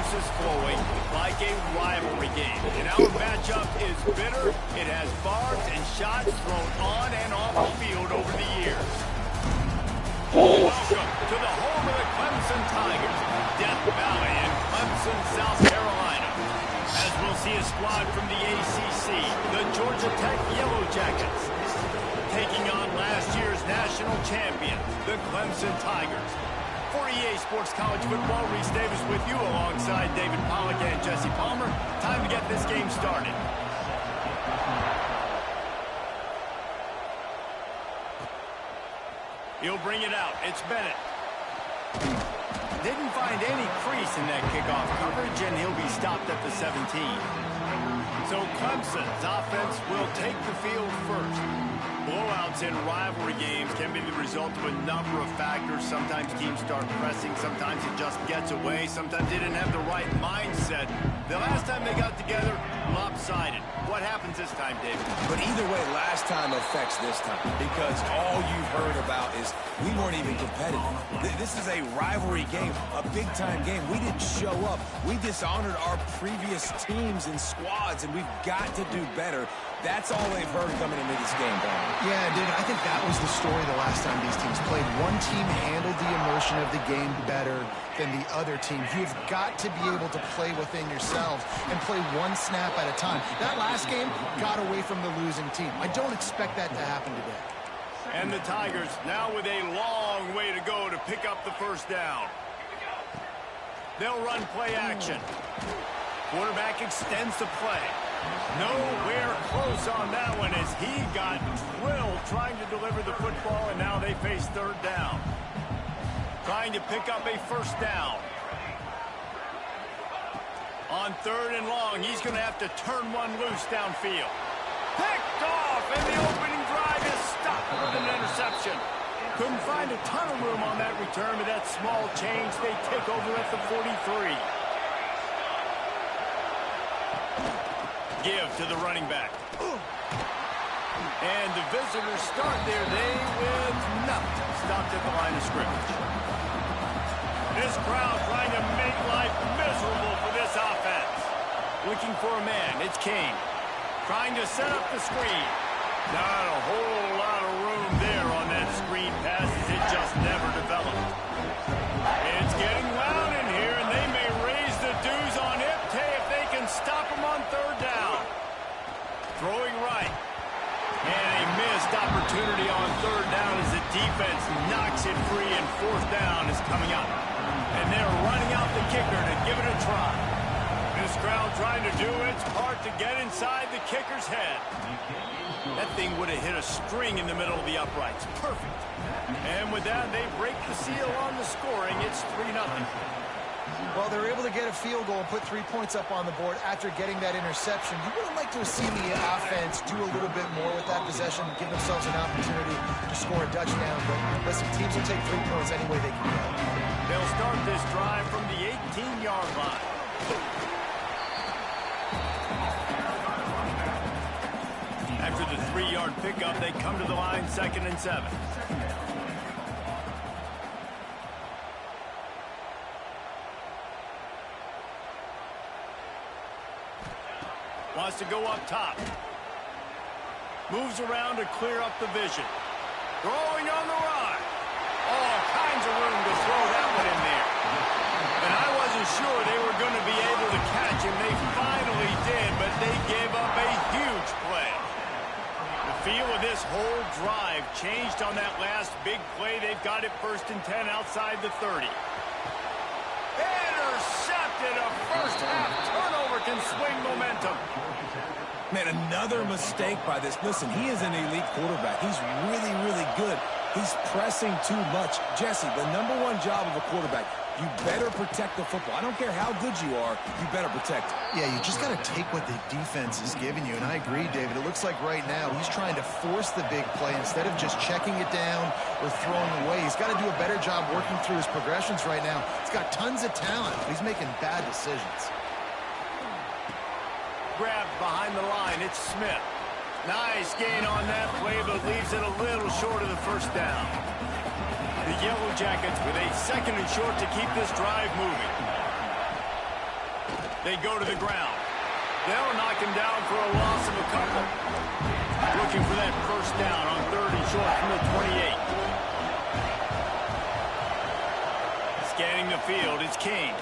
juices flowing like a rivalry game. And our matchup is bitter. It has barbs and shots thrown on and off the field over the years. Welcome to the home of the Clemson Tigers, Death Valley in Clemson, South Carolina. As we'll see a squad from the ACC, the Georgia Tech Yellow Jackets, taking on last year's national champions, the Clemson Tigers. For EA Sports College Football, Reese Davis with you alongside David Pollack and Jesse Palmer. Time to get this game started. He'll bring it out. It's Bennett. Didn't find any crease in that kickoff coverage, and he'll be stopped at the 17. So Clemson's offense will take the field first. Blowouts in rivalry games can be the result of a number of factors. Sometimes teams start pressing. Sometimes it just gets away. Sometimes they didn't have the right mindset. The last time they got together, lopsided. What happens this time, David? But either way, last time affects this time because all you've heard about is we weren't even competitive. This is a rivalry game, a big-time game. We didn't show up. We dishonored our previous teams and squads, and we've got to do better. That's all they've heard coming into this game, Brian. Yeah, David, I think that was the story the last time these teams played. One team handled the emotion of the game better than the other team. You've got to be able to play within yourselves and play one snap at a time. That last game got away from the losing team. I don't expect that to happen today. And the Tigers now with a long way to go to pick up the first down. They'll run play action. Quarterback extends the play. Nowhere close on that one as he got drilled trying to deliver the football, and now they face third down. Trying to pick up a first down. On third and long, he's going to have to turn one loose downfield. Picked off, and the opening drive is stopped with an interception. Couldn't find a ton of room on that return, but that small change, they take over at the 43. Give to the running back. And the visitors start their day with nothing. Stopped at the line of scrimmage. This crowd trying to make life miserable for this offense. Looking for a man. It's Kane. Trying to set up the screen. Not a whole lot of room there on that screen pass as it just never developed. It's getting loud in here, and they may raise the dues on Ipte if they can stop him on third down. Throwing right. And a missed opportunity on third down as the defense knocks it free, and fourth down is coming up. And they're running out the kicker to give it a try. This crowd trying to do its part to get inside the kicker's head. That thing would have hit a string in the middle of the uprights. Perfect. And with that, they break the seal on the scoring. It's 3-0. Well, they're able to get a field goal and put 3 points up on the board after getting that interception. You would have liked to have seen the offense do a little bit more with that possession, give themselves an opportunity to score a touchdown. But listen, teams will take 3 points any way they can go. They'll start this drive from the 18-yard line. After the 3-yard pickup, they come to the line 2nd and 7. Wants to go up top. Moves around to clear up the vision. Throwing on the run. All kinds of room to throw that one in there. And I wasn't sure they were going to be able to catch him. They finally did, but they gave up a huge play. The feel of this whole drive changed on that last big play. They've got it 1st and 10 outside the 30. Intercepted. A first half turnover can swing momentum. Man, another mistake by this. Listen, he is an elite quarterback. He's really, really good. He's pressing too much. Jesse, the #1 job of a quarterback, you better protect the football. I don't care how good you are, you better protect it. Yeah, you just got to take what the defense is giving you. And I agree, David. It looks like right now he's trying to force the big play instead of just checking it down or throwing away. He's got to do a better job working through his progressions right now. He's got tons of talent, but he's making bad decisions. Grabbed behind the line. It's Smith. Nice gain on that play, but leaves it a little short of the first down. The Yellow Jackets with a 2nd and short to keep this drive moving. They go to the ground. They'll knock him down for a loss of a couple. Looking for that first down on 3rd and short from the 28. Scanning the field, it's King.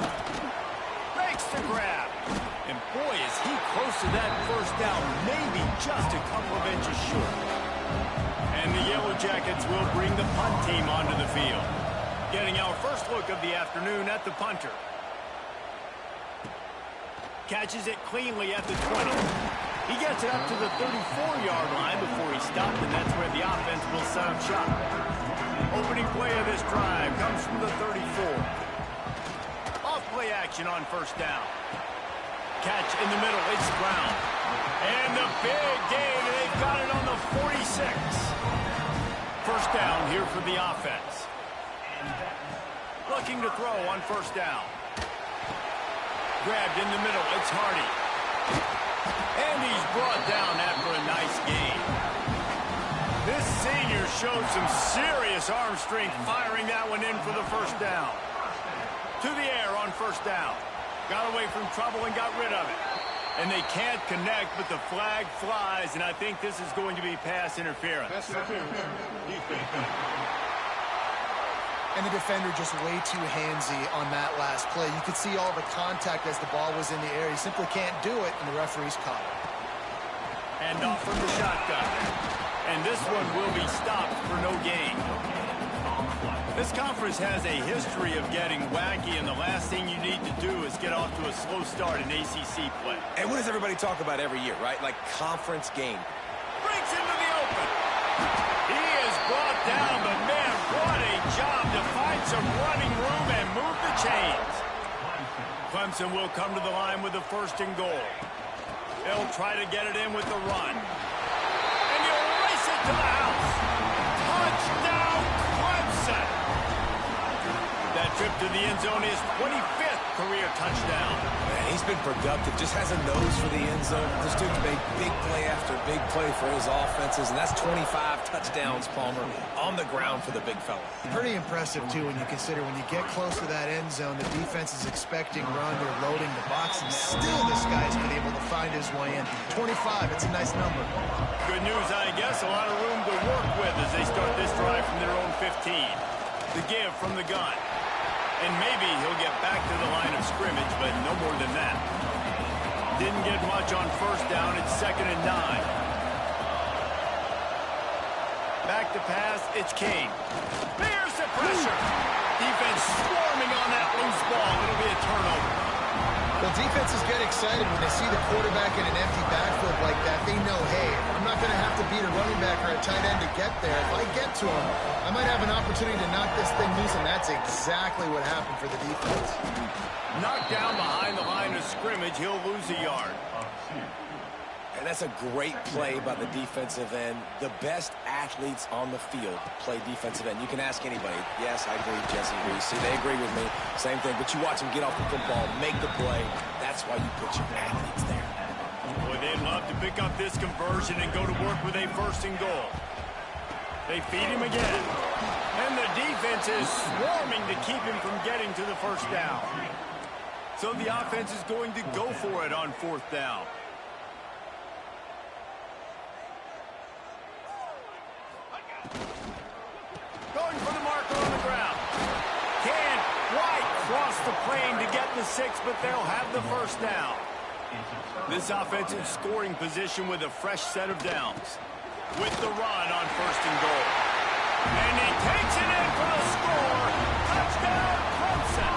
Makes the grab. And boy, is he close to that first down, maybe just a couple of inches short. And the Yellow Jackets will bring the punt team onto the field. Getting our first look of the afternoon at the punter. Catches it cleanly at the 20. He gets it up to the 34-yard line before he stopped, and that's where the offense will set up shop. Opening play of this drive comes from the 34. Off-play action on first down. Catch in the middle, it's Brown. And the big gain, and they've got it on the 46. First down here for the offense. Looking to throw on first down. Grabbed in the middle, it's Hardy. And he's brought down after a nice gain. This senior showed some serious arm strength firing that one in for the first down. To the air on first down. Got away from trouble and got rid of it. And they can't connect, but the flag flies, and I think this is going to be pass interference. And the defender just way too handsy on that last play. You could see all the contact as the ball was in the air. He simply can't do it, and the referee's caught it. And off from the shotgun. And this one will be stopped for no gain. This conference has a history of getting wacky, and the last thing you need to do is get off to a slow start in ACC play. And what does everybody talk about every year, right? Like conference game. Brings into the open. He is brought down, but man, what a job to find some running room and move the chains. Clemson will come to the line with the first and goal. They'll try to get it in with the run. And he'll race it to the house. Touchdown, Clemson. That trip to the end zone is 25th career touchdown. Man, he's been productive. Just has a nose for the end zone. This dude's made big play after big play for his offenses, and that's 25 touchdowns, Palmer, on the ground for the big fella. Pretty impressive, too, when you consider when you get close to that end zone, the defense is expecting run, they're loading the box, and still this guy's been able to find his way in. 25, it's a nice number. Good news, I guess. A lot of room to work with as they start this drive from their own 15. The give from the gun. And maybe he'll get back to the line of scrimmage, but no more than that. Didn't get much on first down. It's 2nd and 9. Back to pass. It's King. There's the pressure. Defense swarming on that loose ball. It'll be a turnover. Well, defenses get excited when they see the quarterback in an empty backfield like that. They know, hey, I'm not going to have to beat a running back or a tight end to get there. If I get to him, I might have an opportunity to knock this thing loose, and that's exactly what happened for the defense. Knocked down behind the line of scrimmage, he'll lose a yard. And that's a great play by the defensive end. The best athletes on the field play defensive end. You can ask anybody. Yes, I agree. Jesse agrees. See, they agree with me. Same thing. But you watch them get off the football, make the play. That's why you put your athletes there. Boy, they'd love to pick up this conversion and go to work with a first and goal. They feed him again. And the defense is swarming to keep him from getting to the first down. So the offense is going to go for it on 4th down. Going for the marker on the ground. Can't quite cross the plane to get the 6, but they'll have the first down. This offense in scoring position with a fresh set of downs. With the run on first and goal. And he takes it in for the score. Touchdown, Clemson.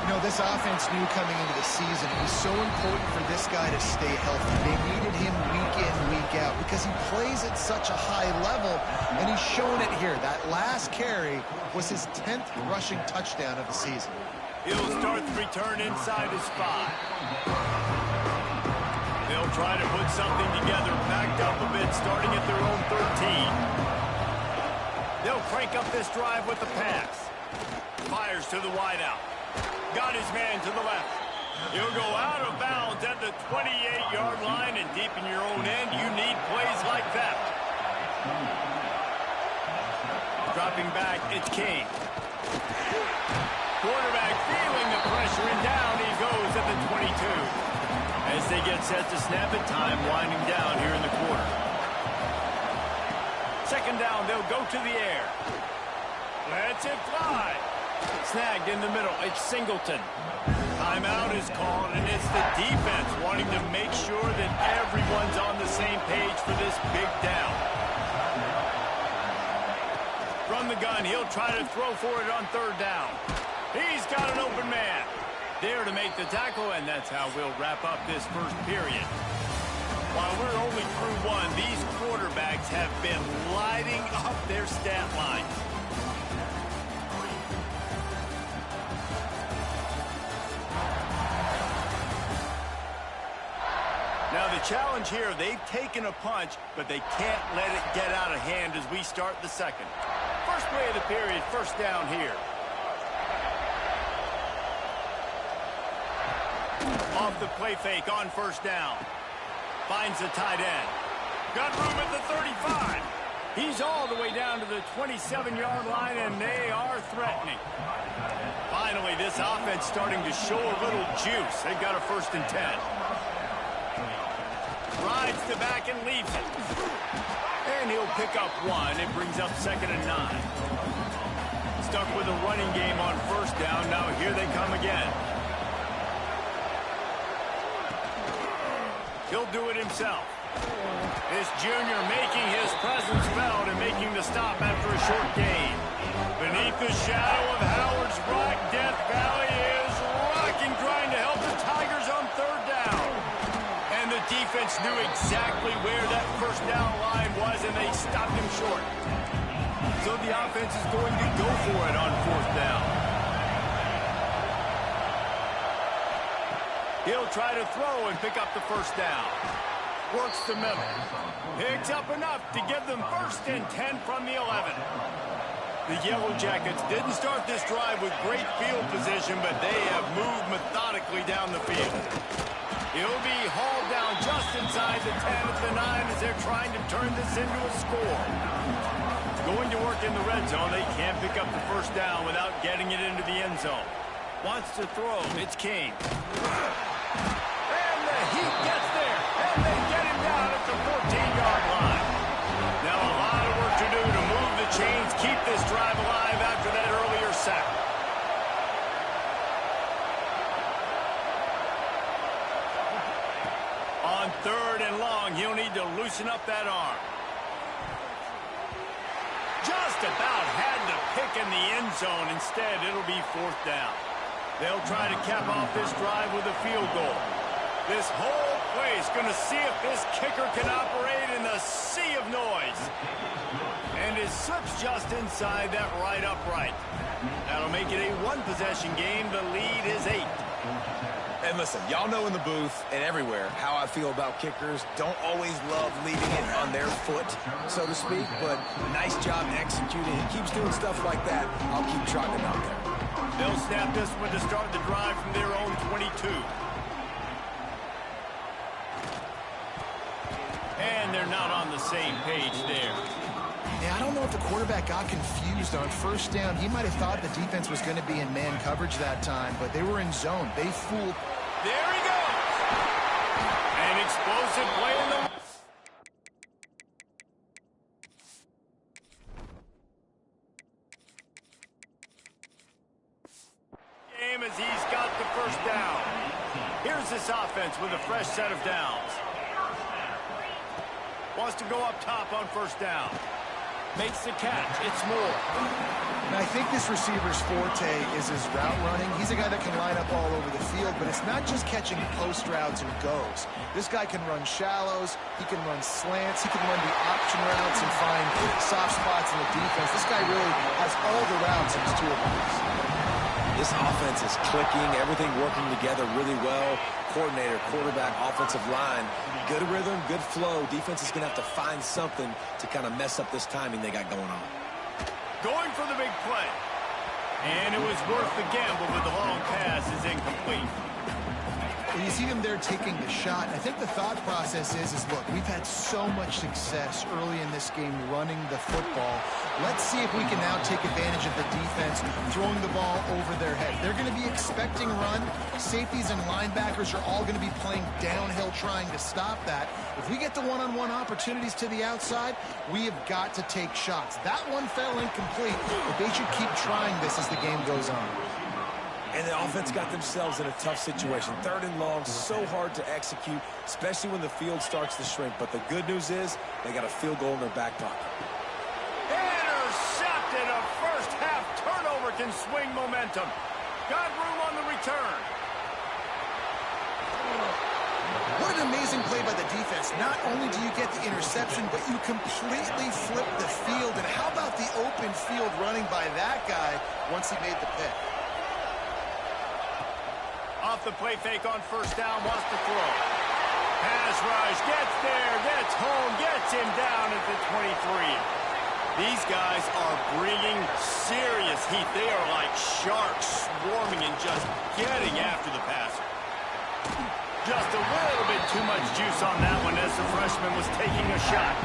You know, this offense knew coming into the season it was so important for this guy to stay healthy. They needed him week in, week out because he plays at such a high level, and he's shown it here. That last carry was his 10th rushing touchdown of the season. He'll start the return inside his 5. They'll try to put something together, backed up a bit, starting at their own 13. They'll crank up this drive with the pass. Fires to the wideout. Got his man to the left. He'll go out of bounds at the 28-yard line, and deep in your own end, you need plays like that. Dropping back, it's King. Quarterback feeling the pressure, and down he goes at As they get set to snap it, time winding down here in the quarter. Second down, they'll go to the air. Lets it fly. Snagged in the middle. It's Singleton. Timeout is called, and it's the defense wanting to make sure that everyone's on the same page for this big down. From the gun, he'll try to throw for it on third down. He's got an open man. There to make the tackle, and that's how we'll wrap up this first period. While we're only through one, these quarterbacks have been lighting up their stat lines. Now the challenge here, they've taken a punch, but they can't let it get out of hand as we start the second. First play of the period, first down here. Off the play fake on first down. Finds the tight end. Got room at the 35. He's all the way down to the 27-yard line, and they are threatening. Finally, this offense starting to show a little juice. They've got a 1st and 10. Rides the back and leaves it. And he'll pick up one. It brings up 2nd and 9. Stuck with a running game on first down. Now here they come again. He'll do it himself. This junior making his presence felt and making the stop after a short gain. Beneath the shadow of Howard's Rock, Death Valley is rocking, trying to help the Tigers on third down. And the defense knew exactly where that first down line was, and they stopped him short. So the offense is going to go for it on fourth down. He'll try to throw and pick up the first down. Works the middle. Picks up enough to give them 1st and 10 from the 11. The Yellow Jackets didn't start this drive with great field position, but they have moved methodically down the field. He'll be hauled down just inside the 10 at the 9 as they're trying to turn this into a score. Going to work in the red zone. They can't pick up the first down without getting it into the end zone. Wants to throw. It's King. And the Heat gets there. And they get him down at the 14-yard line. Now a lot of work to do to move the chains, keep this drive alive after that earlier sack. On 3rd and long, he'll need to loosen up that arm. Just about had the pick in the end zone. Instead, it'll be 4th down. They'll try to cap off this drive with a field goal. This whole place going to see if this kicker can operate in the sea of noise. And it slips just inside that right upright. That'll make it a one-possession game. The lead is 8. And listen, y'all know in the booth and everywhere how I feel about kickers. Don't always love leaving it on their foot, so to speak, but nice job executing. He keeps doing stuff like that. I'll keep trotting him out there. They'll snap this one to start the drive from their own 22. And they're not on the same page there. Yeah, I don't know if the quarterback got confused on first down. He might have thought the defense was going to be in man coverage that time, but they were in zone. They fooled. There he goes. An explosive play in the... game as he's got the first down. Here's this offense with a fresh set of downs. Wants to go up top on first down. Makes the catch. It's Moore. And I think this receiver's forte is his route running. He's a guy that can line up all over the field, but it's not just catching post routes and goes. This guy can run shallows. He can run slants. He can run the option routes and find soft spots in the defense. This guy really has all the routes in his toolbox. This offense is clicking, everything working together really well. Coordinator, quarterback, offensive line, good rhythm, good flow. Defense is going to have to find something to kind of mess up this timing they got going on. Going for the big play. And it was worth the gamble, but the long pass is incomplete. Well, you see them there taking the shot. I think the thought process is look, we've had so much success early in this game running the football. Let's see if we can now take advantage of the defense throwing the ball over their head. They're going to be expecting run. Safeties and linebackers are all going to be playing downhill trying to stop that. If we get the one-on-one opportunities to the outside, we have got to take shots. That one fell incomplete, but they should keep trying this as the game goes on. And the offense got themselves in a tough situation. 3rd and long, so hard to execute, especially when the field starts to shrink. But the good news is they got a field goal in their back pocket. Intercepted. A first-half turnover can swing momentum. Got room on the return. What an amazing play by the defense. Not only do you get the interception, but you completely flip the field. And how about the open field running by that guy once he made the pick? Off the play fake on first down, wants to throw. Pass rush, gets there, gets home, gets him down at the 23. These guys are bringing serious heat. They are like sharks swarming and just getting after the passer. Just a little bit too much juice on that one as the freshman was taking a shot.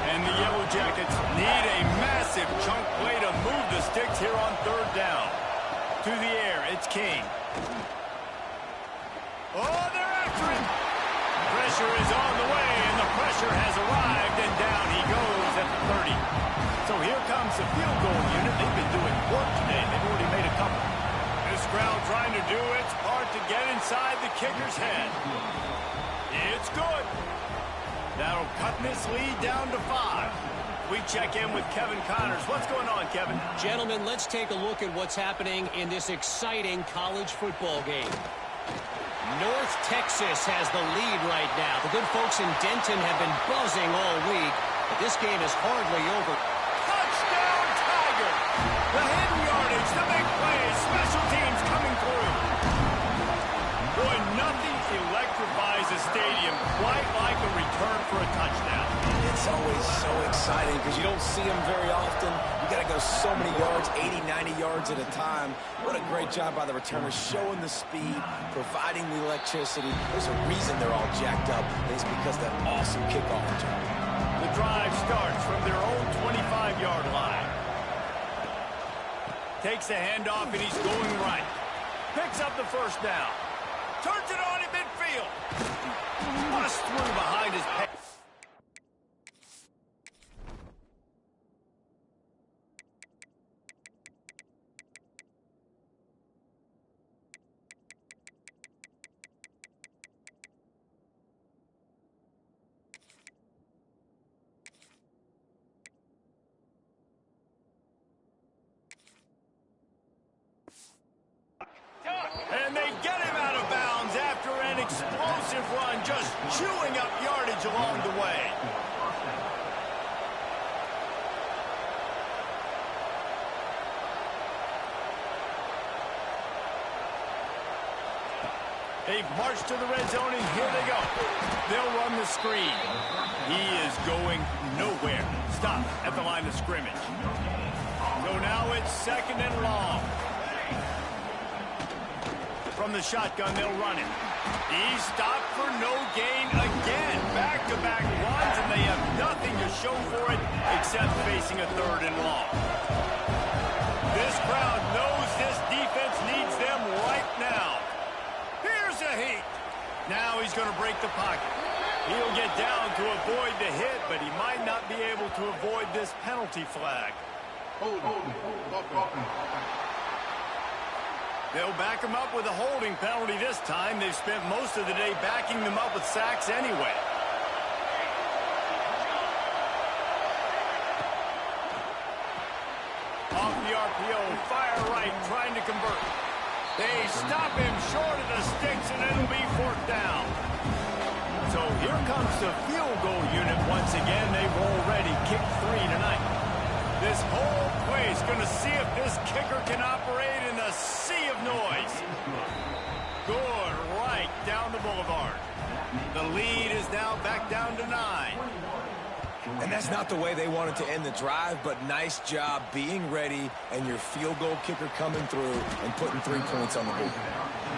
And the Yellow Jackets need a massive chunk play to move the sticks here on 3rd down. To the air, it's King. Oh, they're after him. Pressure is on the way, and the pressure has arrived, and down he goes at the 30. So here comes the field goal unit. They've been doing work today. They've already made a couple. This crowd trying to do its part to get inside the kicker's head. It's good. That'll cut this lead down to 5. We check in with Kevin Connors. What's going on, Kevin? Gentlemen, let's take a look at what's happening in this exciting college football game. North Texas has the lead right now. The good folks in Denton have been buzzing all week, but this game is hardly over. Touchdown, Tiger! The hidden yardage, the big plays, special teams coming through. Boy, nothing electrifies a stadium quite like a return for a touchdown. It's always so exciting because you don't see them very often. You got to go so many yards, 80, 90 yards at a time. What a great job by the returners, showing the speed, providing the electricity. There's a reason they're all jacked up. It's because of that awesome kickoff return. The drive starts from their own 25-yard line. Takes the handoff, and he's going right. Picks up the first down. Turns it on in midfield. Busts through behind his head. And they get him out of bounds after an explosive run, just chewing up yardage along the way. They've marched to the red zone, and here they go. They'll run the screen. He is going nowhere. Stop at the line of scrimmage. So now it's 2nd and long. From the shotgun, they'll run it. He's stopped for no gain again. Back-to-back runs, and they have nothing to show for it except facing a 3rd and long. This crowd knows this defense needs them right now. Here's a heat. Now he's going to break the pocket. He'll get down to avoid the hit, but he might not be able to avoid this penalty flag. They'll back him up with a holding penalty this time. They've spent most of the day backing them up with sacks anyway. Off the RPO, fire right, trying to convert. They stop him short of the sticks, and it'll be 4th down. So here comes the field goal unit once again. They've already kicked 3 tonight. This whole place going to see if this kicker can operate in a sea of noise. Good right down the boulevard. The lead is now back down to 9. And that's not the way they wanted to end the drive, but nice job being ready and your field goal kicker coming through and putting 3 points on the board.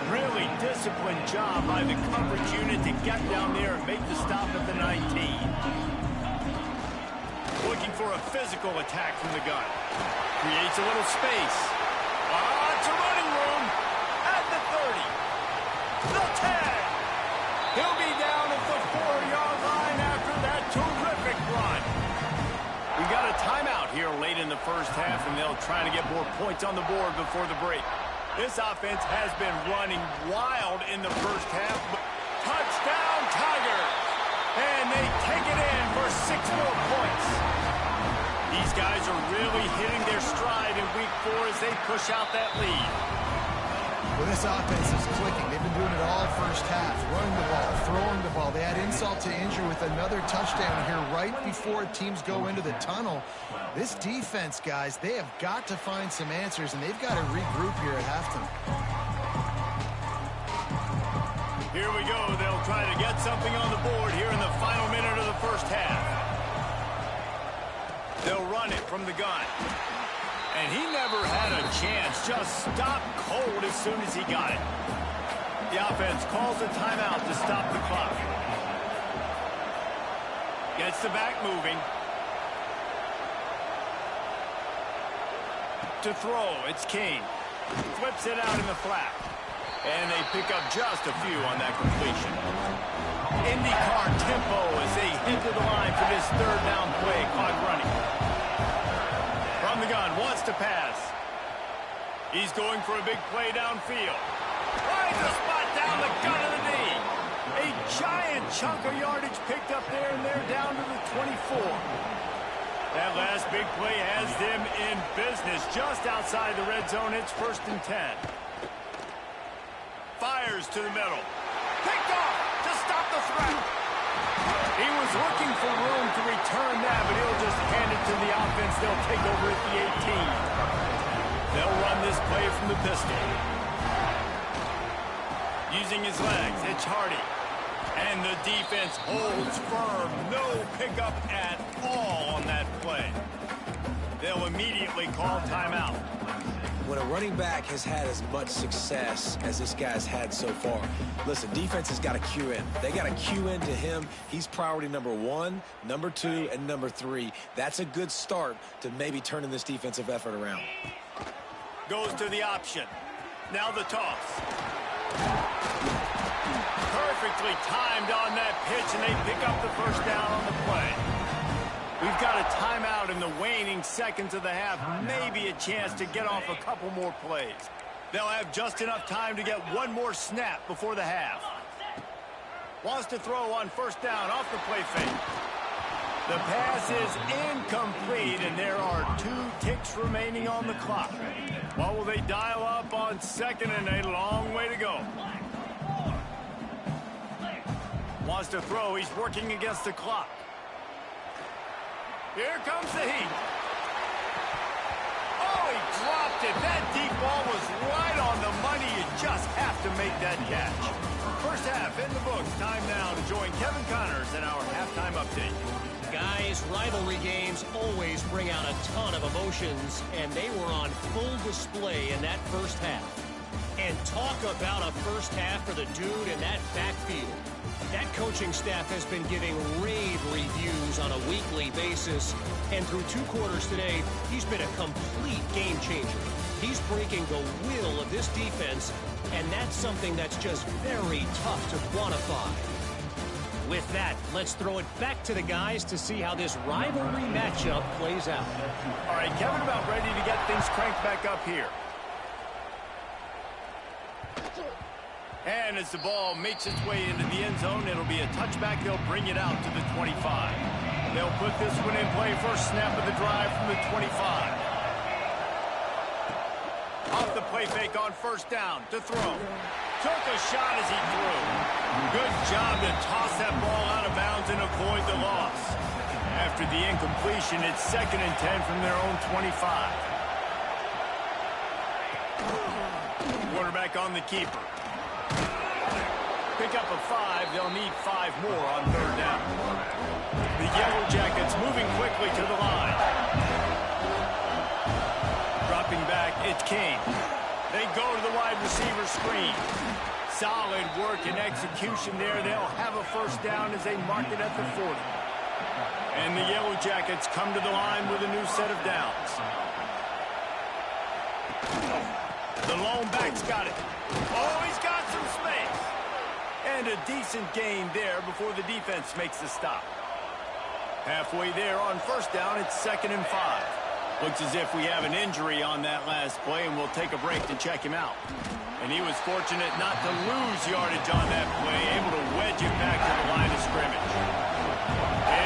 Really disciplined job by the coverage unit to get down there and make the stop at the 19. Looking for a physical attack from the gun. Creates a little space. It's a running room at the 30. The 10. He'll be down at the 4-yard line after that terrific run. We got a timeout here late in the first half, and they'll try to get more points on the board before the break. This offense has been running wild in the first half. Touchdown, Tigers! And they take it in for 6 more points. These guys are really hitting their stride in week 4 as they push out that lead. Well, this offense is clicking. They've been doing it all first half. Running the ball, throwing the ball. They add insult to injury with another touchdown here right before teams go into the tunnel. This defense, guys, they have got to find some answers, and they've got to regroup here at halftime. Here we go. They'll try to get something on the board here in the final minute of the first half. They'll run it from the gun. And he never had a chance. Just stopped cold as soon as he got it. The offense calls a timeout to stop the clock. Gets the back moving. To throw, it's King. Flips it out in the flat. And they pick up just a few on that completion. IndyCar tempo as they hit to the line for this third down play. Clock running. From the gun, wants to pass. He's going for a big play downfield. Finds a spot down the gun of the knee. A giant chunk of yardage picked up there, and they're down to the 24. That last big play has them in business just outside the red zone. It's 1st and 10. Fires to the middle. Picked off to stop the threat. He was looking for room to return that, but he'll just hand it to the offense. They'll take over at the 18. They'll run this play from the pistol. Using his legs, it's Hardy. And the defense holds firm. No pickup at all on that play. They'll immediately call timeout. When a running back has had as much success as this guy's had so far, listen, defense has got to cue in. They got to cue in to him. He's priority number 1, number 2, and number 3. That's a good start to maybe turning this defensive effort around. Goes to the option. Now the toss. Perfectly timed on that pitch, and they pick up the first down on the play. We've got a timeout in the waning seconds of the half. Maybe a chance to get off a couple more plays. They'll have just enough time to get one more snap before the half. Wants to throw on first down off the play fake. The pass is incomplete, and there are 2 ticks remaining on the clock. What will they dial up on second, and a long way to go? Wants to throw. He's working against the clock. Here comes the heat. Oh, he dropped it. That deep ball was right on the money. You just have to make that catch. First half in the books. Time now to join Kevin Connors in our halftime update. Guys, rivalry games always bring out a ton of emotions, and they were on full display in that first half. And talk about a first half for the dude in that backfield. That coaching staff has been giving rave reviews on a weekly basis, and through 2 quarters today, he's been a complete game changer. He's breaking the will of this defense, and that's something that's just very tough to quantify. With that, let's throw it back to the guys to see how this rivalry matchup plays out. All right, Kevin, about ready to get things cranked back up here. And as the ball makes its way into the end zone, it'll be a touchback. They'll bring it out to the 25. They'll put this one in play. First snap of the drive from the 25. Off the play fake on first down to throw. Took a shot as he threw. Good job to toss that ball out of bounds and avoid the loss. After the incompletion, it's 2nd and 10 from their own 25. Quarterback on the keeper. Pick up a 5. They'll need 5 more on third down. The Yellow Jackets moving quickly to the line. Dropping back, it's King. They go to the wide receiver screen. Solid work and execution there. They'll have a first down as they mark it at the 40. And the Yellow Jackets come to the line with a new set of downs. The lone back's got it. Oh, he's got some space. And a decent gain there before the defense makes the stop. Halfway there on first down, it's 2nd and 5. Looks as if we have an injury on that last play, and we'll take a break to check him out. And he was fortunate not to lose yardage on that play, able to wedge it back to the line of scrimmage.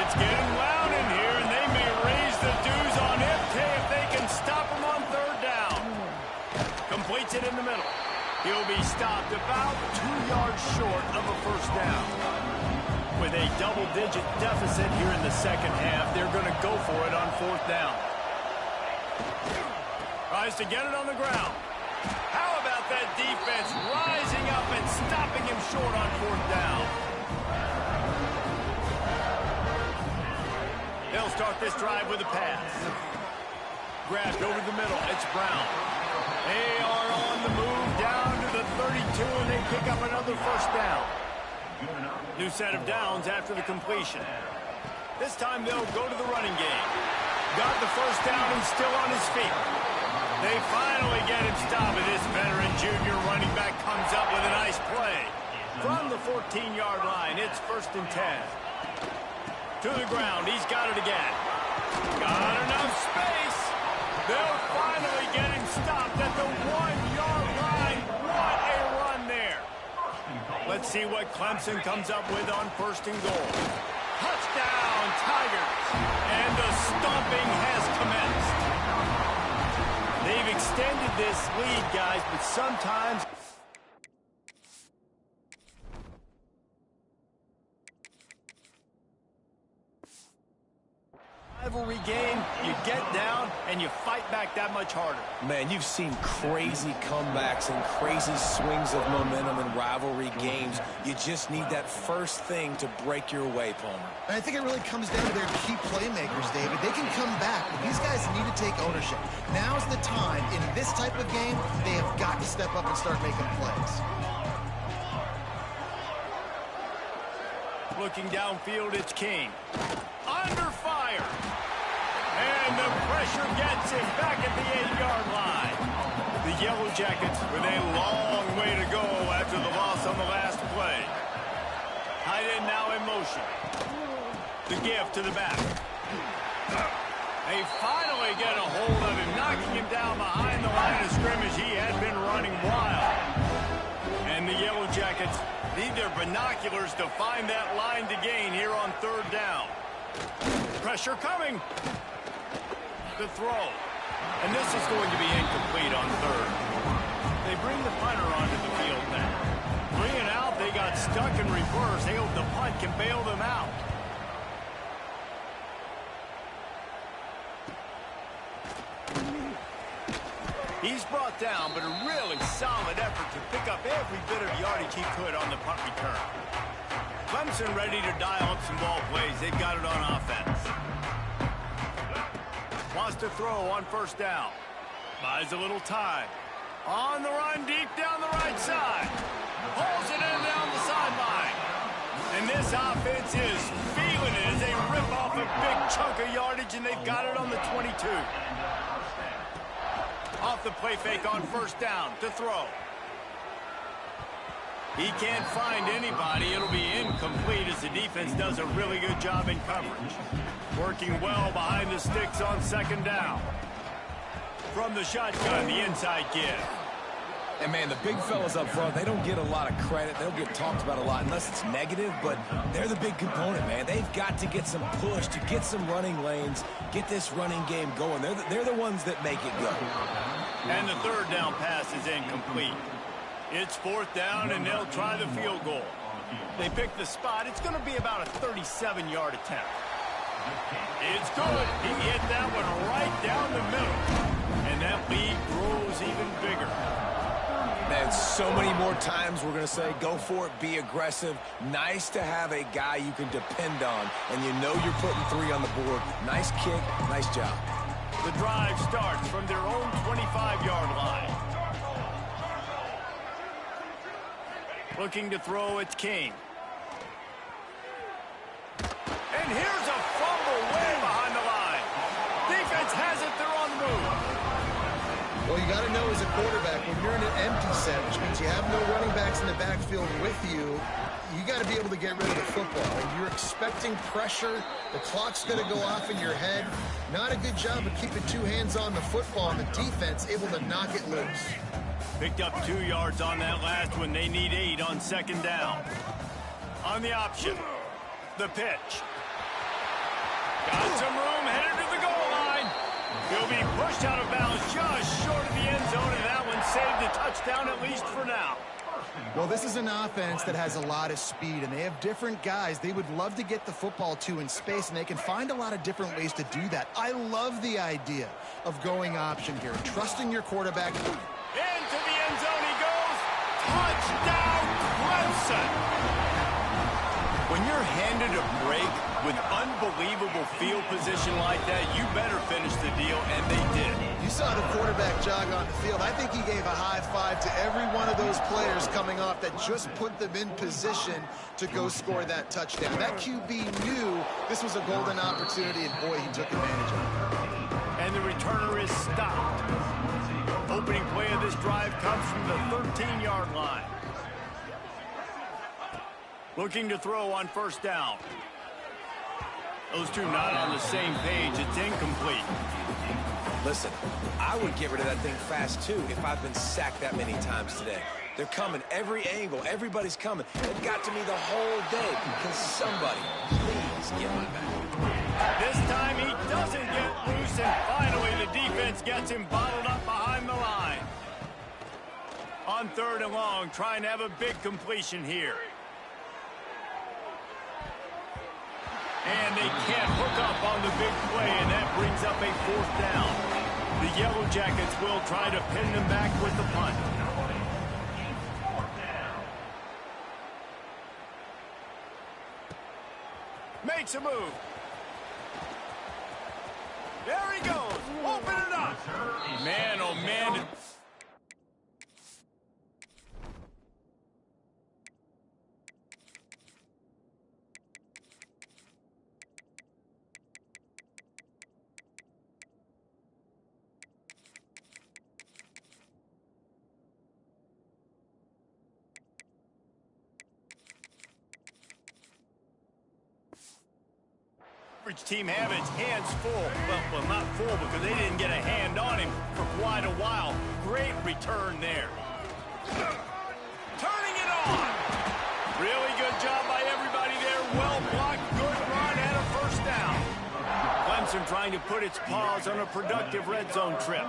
It's getting loud in here, and they may raise the dues on MK if they can stop him on 3rd down. Completes it in the middle. He'll be stopped about 2 yards short of a first down. With a double-digit deficit here in the second half, they're going to go for it on 4th down. Tries to get it on the ground. How about that defense rising up and stopping him short on 4th down? They'll start this drive with a pass. Grabbed over the middle. It's Brown. They are on the move down to the 32, and they pick up another first down. New set of downs after the completion. This time they'll go to the running game. Got the first down and still on his feet. They finally get him stopped, and this veteran junior running back comes up with a nice play. From the 14-yard line, it's 1st and 10. To the ground, he's got it again. Got enough space. They'll finally get him stopped at the 1-yard line. What a run there. Let's see what Clemson comes up with on 1st and goal. Touchdown, Tigers. And the stomping has commenced. They've extended this lead, guys, but sometimes... rivalry game, you get down and you fight back that much harder. Man, you've seen crazy comebacks and crazy swings of momentum in rivalry games. You just need that first thing to break your way, Palmer. And I think it really comes down to their key playmakers, David. They can come back, but these guys need to take ownership. Now's the time. In this type of game, they have got to step up and start making plays. Looking downfield, it's King. Under fire. And the pressure gets him back at the 8-yard line. The Yellow Jackets with a long way to go after the loss on the last play. Tight end now in motion. The give to the back. They finally get a hold of him, knocking him down behind the line of scrimmage. He had been running wild. And the Yellow Jackets need their binoculars to find that line to gain here on 3rd down. Pressure coming. The throw. And this is going to be incomplete on 3rd. They bring the punter onto the field now. Bringing out, they got stuck in reverse. They hope the punt can bail them out. He's brought down, but a really solid effort to pick up every bit of yardage he could on the punt return. Clemson ready to dial up some ball plays. They've got it on offense. Wants to throw on 1st down. Buys a little time. On the run, deep down the right side. Pulls it in down the sideline. And this offense is feeling it as they rip off a big chunk of yardage, and they've got it on the 22. Off the play fake on 1st down to throw. He can't find anybody. It'll be incomplete as the defense does a really good job in coverage. Working well behind the sticks on 2nd down. From the shotgun, the inside give. And, man, the big fellas up front, they don't get a lot of credit. They'll get talked about a lot unless it's negative, but they're the big component, man. They've got to get some push, to get some running lanes, get this running game going. They're the ones that make it go. And the 3rd down pass is incomplete. It's 4th down, and they'll try the field goal. They pick the spot. It's going to be about a 37-yard attempt. It's good. He hit that one right down the middle. And that lead grows even bigger. Man, so many more times we're going to say, go for it, be aggressive. Nice to have a guy you can depend on, and you know you're putting 3 on the board. Nice kick, nice job. The drive starts from their own 25-yard line. Looking to throw, it's King. And here's a fumble way behind the line. Defense has it, they're on the move. Well, you got to know as a quarterback, when you're in an empty set, which means you have no running backs in the backfield with you, you got to be able to get rid of the football. And you're expecting pressure. The clock's going to go off in your head. Not a good job of keeping two hands on the football, and the defense able to knock it loose. Picked up 2 yards on that last one. They need 8 on second down. On the option, the pitch. Got some room, headed to the goal line. He'll be pushed out of bounds just short of the end zone, and that one saved a touchdown at least for now. Well, this is an offense that has a lot of speed, and they have different guys they would love to get the football to in space, and they can find a lot of different ways to do that. I love the idea of going option here, trusting your quarterback. Into the end zone he goes. Touchdown, Clemson. When you're handed a break with unbelievable field position like that, you better finish the deal, and they did. You saw the quarterback jog on the field. I think he gave a high five to every one of those players coming off that just put them in position to go score that touchdown. That QB knew this was a golden opportunity, and boy, he took advantage of it. And the returner is stopped. Opening play of this drive comes from the 13-yard line. Looking to throw on first down. Those two not on the same page. It's incomplete. Listen, I would get rid of that thing fast, too, if I've been sacked that many times today. They're coming every angle. Everybody's coming. It got to me the whole day. Can somebody please get my back? This time he doesn't get loose, and finally the defense gets him bottled up behind the line. On 3rd and long, trying to have a big completion here. And they can't hook up on the big play, and that brings up a 4th down. The Yellow Jackets will try to pin them back with the punt. Makes a move. There he goes. Open it up. Man, oh man. Team have its hands full. Well, not full because they didn't get a hand on him for quite a while. Great return there. Turning it on. Really good job by everybody there. Well blocked, good run, and a first down. Clemson trying to put its paws on a productive red zone trip.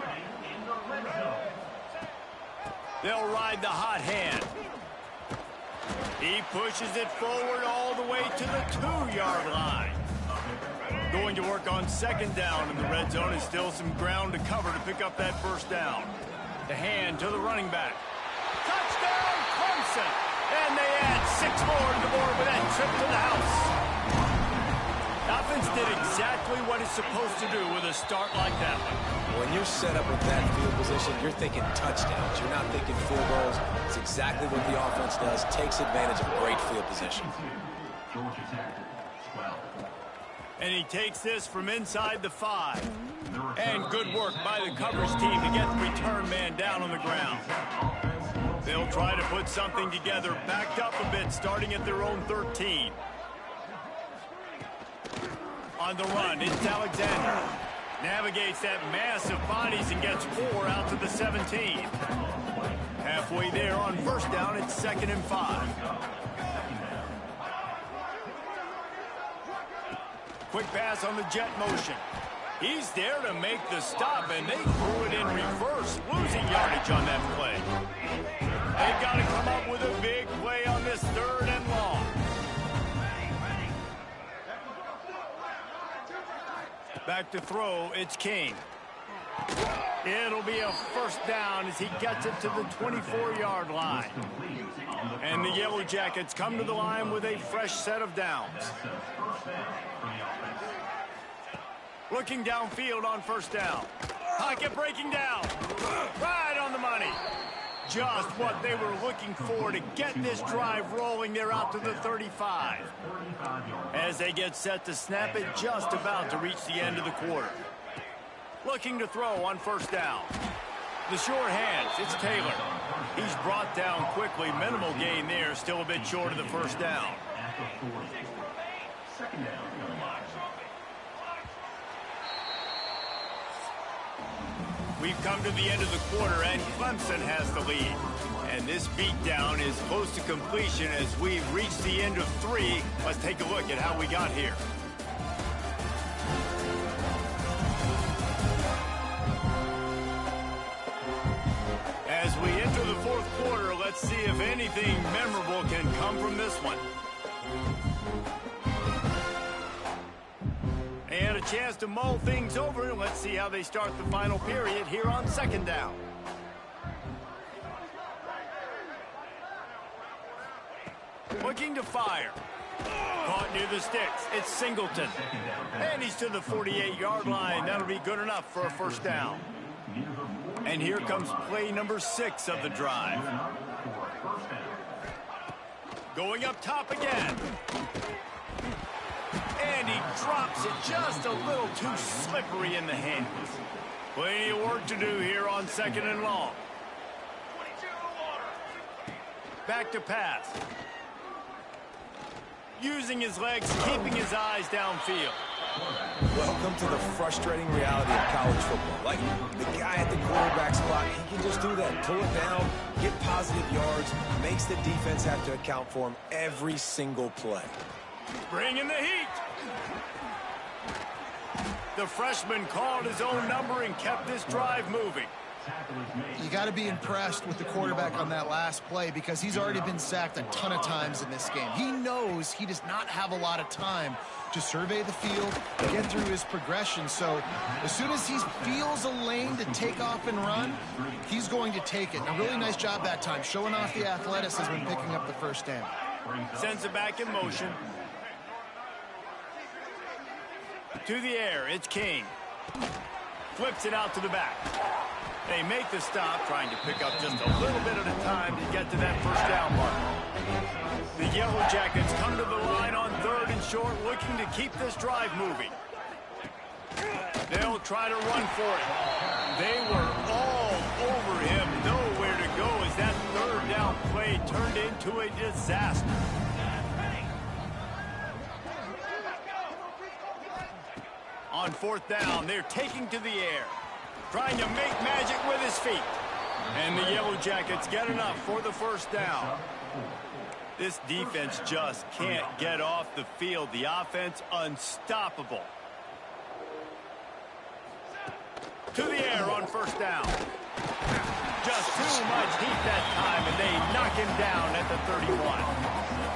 They'll ride the hot hand. He pushes it forward all the way to the 2-yard line. Going to work on second down in the red zone, and still some ground to cover to pick up that first down. The hand to the running back. Touchdown, Clemson! And they add 6 more to the board with that trip to the house. The offense did exactly what it's supposed to do with a start like that one. When you're set up with that field position, you're thinking touchdowns. You're not thinking field goals. It's exactly what the offense does. Takes advantage of great field position. And he takes this from inside the 5. And good work by the coverage team to get the return man down on the ground. They'll try to put something together, backed up a bit, starting at their own 13. On the run, it's Alexander. Navigates that mass of bodies and gets 4 out to the 17. Halfway there on first down, it's 2nd and 5. Quick pass on the jet motion. He's there to make the stop, and they threw it in reverse, losing yardage on that play. They've got to come up with a big play on this 3rd and long. Back to throw, it's King. It'll be a first down as he gets it to the 24-yard line. And the Yellow Jackets come to the line with a fresh set of downs. Looking downfield on first down. Pocket breaking down. Right on the money. just what they were looking for to get this drive rolling. They're out to the 35. As they get set to snap it, just about to reach the end of the quarter. Looking to throw on first down. The short hands, it's Taylor. He's brought down quickly. Minimal gain there, still a bit short of the first down. We've come to the end of the quarter, and Clemson has the lead. And this beatdown is close to completion as we've reached the end of 3. Let's take a look at how we got here. As we enter the fourth quarter, let's see if anything memorable can come from this one. And a chance to mull things over. Let's see how they start the final period here on second down. Looking to fire. Caught near the sticks. It's Singleton. And he's to the 48-yard line. That'll be good enough for a first down. And here comes play number 6 of the drive. Going up top again. And he drops it just a little too slippery in the hands. Plenty of work to do here on second and long. Back to pass. Using his legs, keeping his eyes downfield. Welcome to the frustrating reality of college football. Like, the guy at the quarterback spot, he can just do that. Pull it down, get positive yards, makes the defense have to account for him every single play. Bring in the heat. The freshman called his own number and kept this drive moving. You got to be impressed with the quarterback on that last play because he's already been sacked a ton of times in this game. He knows he does not have a lot of time to survey the field, get through his progression. So as soon as he feels a lane to take off and run, he's going to take it. And a really nice job that time, showing off the athleticism and picking up the first down. Sends it back in motion. To the air, it's King. Flips it out to the back. They make the stop, trying to pick up just a little bit at a time to get to that first down mark. The Yellow Jackets come to the line on third and short, looking to keep this drive moving. They'll try to run for it. They were all over him, nowhere to go as that third down play turned into a disaster. On fourth down, they're taking to the air, trying to make magic with his feet. And the Yellow Jackets get enough for the first down. This defense just can't get off the field. The offense unstoppable. To the air on first down. Just too much heat that time, and they knock him down at the 31.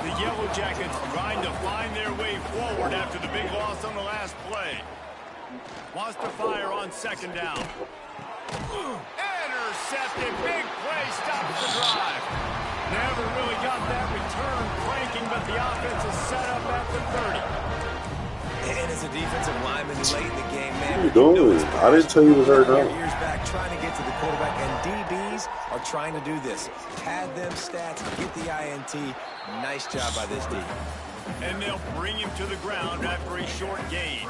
The Yellow Jackets trying to find their way forward after the big loss on the last play. Wants to fire on second down. Intercepted. Big play stops the drive. Never really got that return cranking, but the offense is set up at the 30. And as a defensive lineman late in the game, man, what are you doing? I didn't tell you it was hurt now. Years back, trying to get to the quarterback, and DBs are trying to do this. Pad them stats, get the INT. Nice job by this D. And they'll bring him to the ground after a short gain.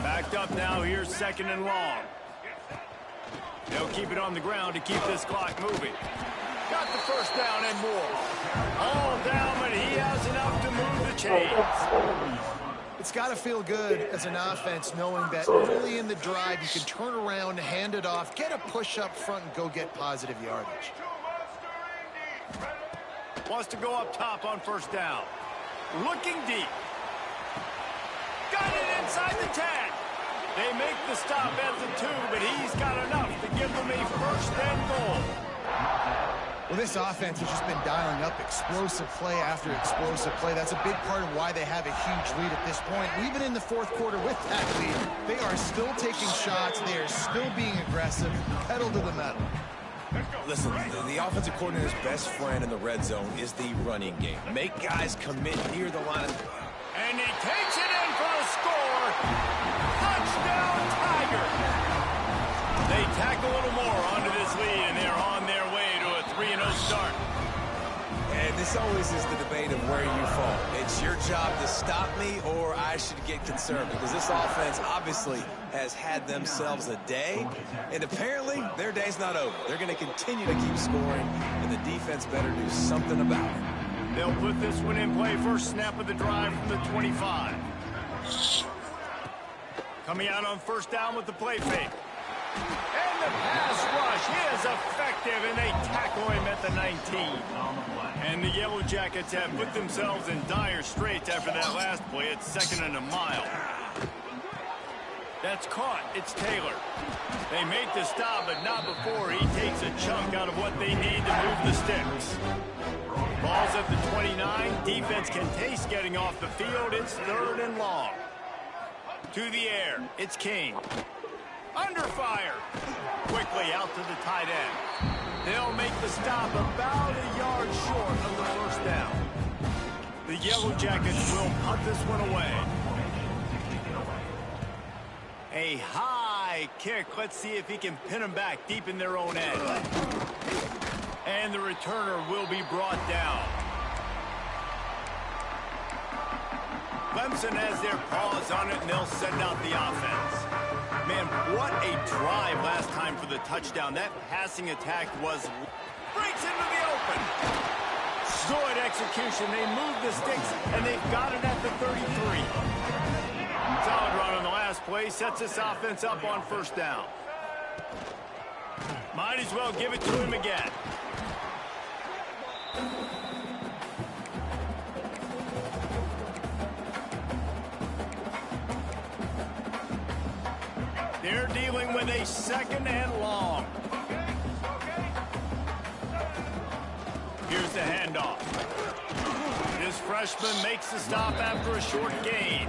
Backed up now, here's second and long. They'll keep it on the ground to keep this clock moving. Got the first down and more. All down, but he has enough to move the chains. It's got to feel good as an offense knowing that early in the drive you can turn around, hand it off, get a push up front, and go get positive yardage. Wants to go up top on first down. Looking deep. Got it inside the 10. They make the stop at the 2, but he's got enough to give them a first and goal. Well, this offense has just been dialing up explosive play after explosive play. That's a big part of why they have a huge lead at this point. Even in the fourth quarter with that lead, they are still taking shots. They are still being aggressive, pedal to the metal. Listen, the offensive coordinator's best friend in the red zone is the running game. Make guys commit near the line. And he takes it in for the score. Touchdown, Tiger. They tack a little more onto this lead, and they're on their way to a this always is the debate of where you fall. It's your job to stop me, or I should get concerned, because this offense obviously has had themselves a day, and apparently their day's not over. They're going to continue to keep scoring, and the defense better do something about it. They'll put this one in play. First snap of the drive from the 25. Coming out on first down with the play fake. And the pass rush is effective, and they tackle him at the 19. And the Yellow Jackets have put themselves in dire straits after that last play. It's 2nd and a mile. That's caught. It's Taylor. They make the stop, but not before he takes a chunk out of what they need to move the sticks. Ball's at the 29. Defense can taste getting off the field. It's 3rd and long. To the air. It's King. Under fire. Quickly out to the tight end. They'll make the stop about a yard short of the first down. The Yellow Jackets will punt this one away. A high kick. Let's see if he can pin them back deep in their own end. And the returner will be brought down. Clemson has their paws on it, and they'll send out the offense. Man, what a drive last time for the touchdown. That passing attack breaks into the open. Good execution. They move the sticks, and they've got it at the 33. Solid run on the last play. Sets this offense up on first down. Might as well give it to him again. They're dealing with a 2nd and long. Here's the handoff. This freshman makes the stop after a short gain.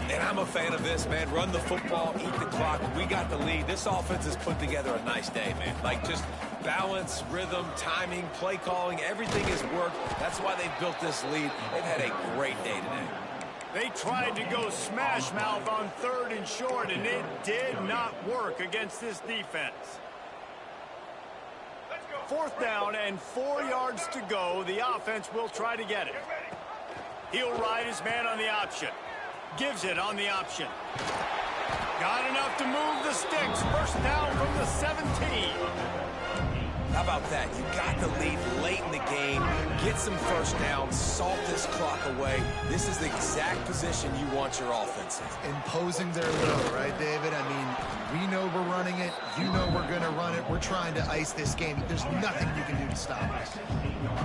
And I'm a fan of this, man. Run the football, eat the clock. We got the lead. This offense has put together a nice day, man. Like, just balance, rhythm, timing, play calling, everything has worked. That's why they've built this lead. They've had a great day today. They tried to go smash mouth on 3rd and short, and it did not work against this defense. 4th down and 4 yards to go. The offense will try to get it. He'll ride his man on the option. Gives it on the option. Got enough to move the sticks. First down from the 17. How about that? You got the lead late in the game. Get some first downs. Salt this clock away. This is the exact position you want your offense in. Imposing their will, right, David? I mean, we know we're running it. You know we're going to run it. We're trying to ice this game. There's nothing you can do to stop us.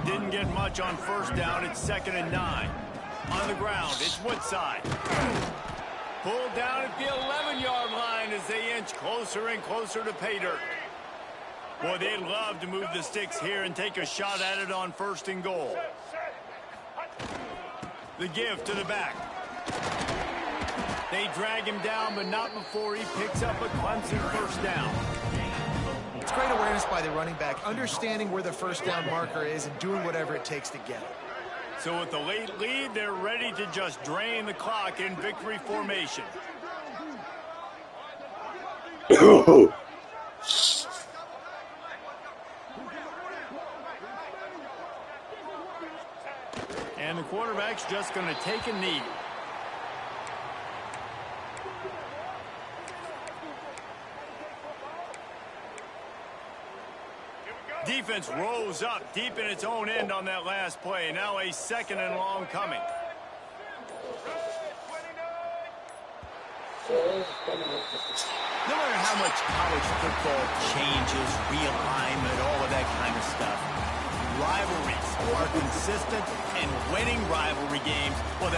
Didn't get much on first down. It's 2nd and 9. On the ground, it's Woodside. Pulled down at the 11-yard line as they inch closer and closer to pay dirt. Boy, they'd love to move the sticks here and take a shot at it on 1st and goal. The give to the back. They drag him down, but not before he picks up a Clemson first down. It's great awareness by the running back, understanding where the first down marker is and doing whatever it takes to get it. So with the late lead, they're ready to just drain the clock in victory formation. And the quarterback's just going to take a knee. Defense rose up deep in its own end on that last play. Now a 2nd and long coming. No matter how much college football changes, realignment, all of that kind of stuff, rivalries are consistent, and winning rivalry games, well, that's